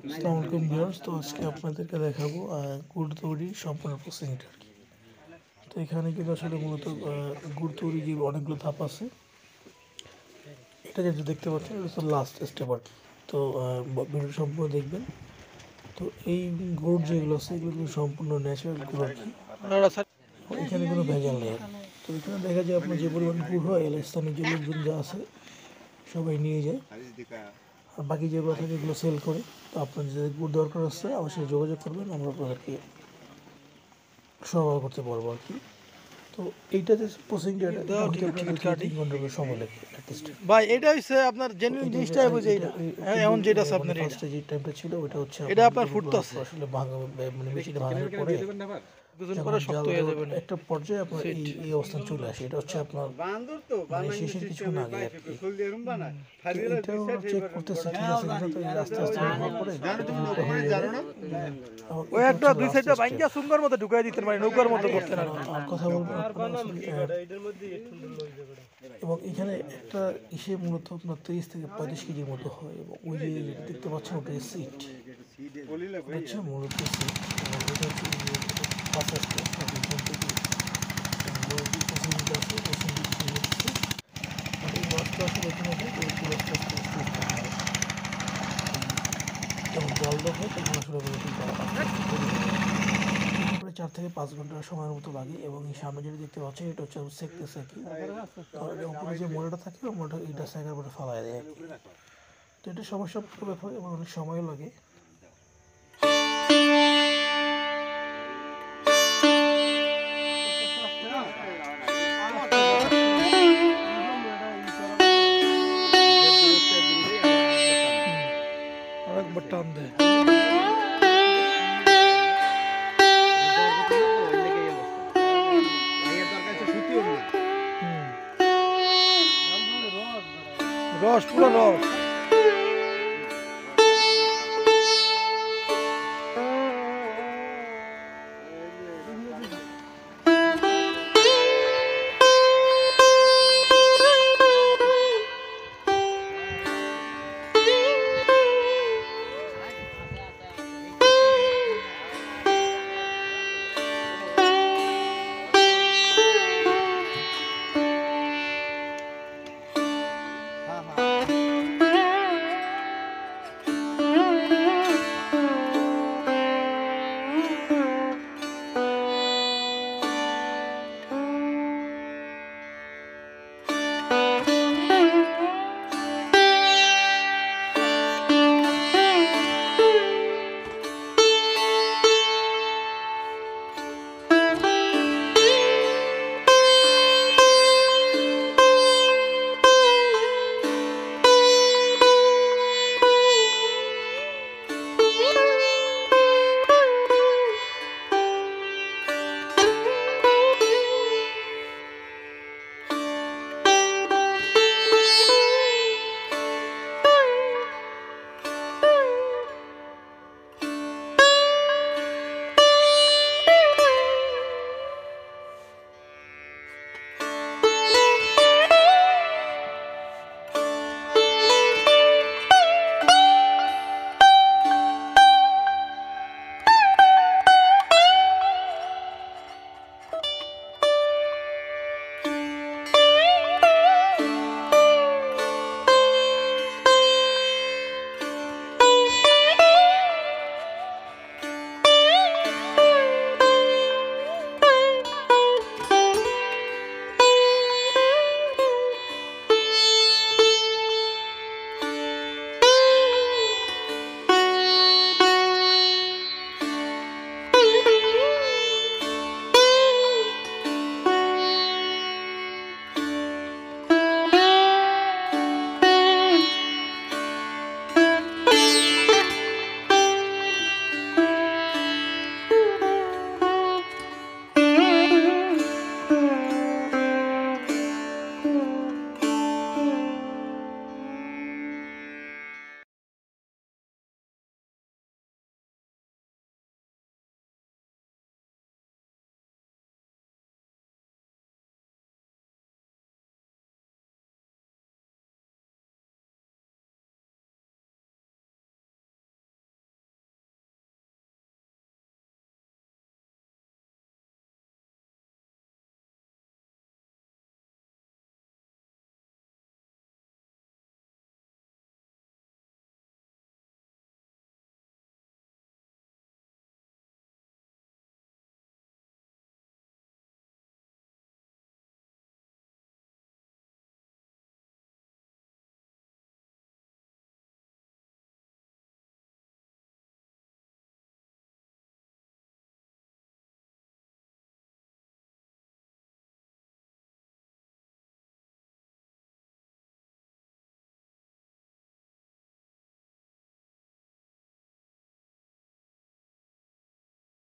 আসসালামু আলাইকুম ভিউয়ার্স। তো আজকে আপনাদেরকে দেখাবো গুড় তৈরির সম্পূর্ণ প্রসেসিংটা আর কি। তো এখানে কিন্তু আসলে মূলত গুড় তৈরি যে অনেকগুলো ধাপ আছে, এটা যেটা দেখতে পাচ্ছেন এটা হচ্ছে লাস্ট স্টেপ আর কি। তো ভিডিও সম্পূর্ণ দেখবেন। তো এই গুড় যেগুলো আছে এগুলো কিন্তু সম্পূর্ণ ন্যাচারাল গুড় আর কি, এখানে কোনো ভেজাল নেই। তো এখানে দেখা যায় আপনার যে পরিমাণ গুড় হয় এলাকার স্থানীয় যে লোকজন যা আছে সবাই নিয়ে যায়, আর বাকি যেগুলো থাকে এগুলো সেল করে। তো আপনার যদি গুড় দরকার আছে অবশ্যই যোগাযোগ করবেন, আমরা আপনাদেরকে সরবরাহ করতে পারবো আর কি। তো এইটাতে প্রসেসিংটা 3 ঘন্টার সময় লাগে অ্যাটলিস্ট ভাই। এটা হচ্ছে আপনার জেনুইন জিনিসটাই বুঝে এটা এখন যেটা আছে আপনার ফার্স্টে যে টাইমটা ছিল ওইটা হচ্ছে এটা আপনার ফুটতেছে আসলে ভাঙা মানে মেশিনে ভাঙার পরে কিছুদিন পরে শক্ত হয়ে যাবে না। একটা পর্যায়ে আপনার এই অবস্থান চলে আসে। এটা হচ্ছে আপনার মানে শেষের কিছুক্ষণ আগে আর কি। এটাও চেক করতেছে ঠিক আছে কিনা। তো আস্তে আস্তে হওয়ার পরে এটা হয়ে যাবে। ওই একটা দুই সাইডে ভাঙ্গা সুঙ্গর মতো ঢুকাই দিতেন, মানে নৌকার মতো করতেন আর কি। আর কথা বলবো এবং এখানে একটা ইসে মূলত আপনার 30 থেকে 35 কেজির মতো হয়, এবং ওই যে দেখতে পাচ্ছেন ওটা সিট হচ্ছে মূলত সিট, এবং এটা হচ্ছে পাঁচ আসতে এই মাছটা আসলে এখানে পুরো আস্তে আস্তে যখন জল দেওয়া হয় তখন আসলে প্রায় 4 থেকে 5 ঘন্টা সময়ের মতো লাগে। এবং এই সামনে যেটা দেখতে পাচ্ছেন এটা হচ্ছে সেকতেছে আর কি। আর উপরে যে মোড়াটা থাকে ওই মোড়াটা এটা সেকার পরে ফালাই দেয় আর কি। তো এটা সমস্যা ব্যাপার এবং অনেক সময়ও লাগে। আরেকবার টান দেয়। রস পুরো রস।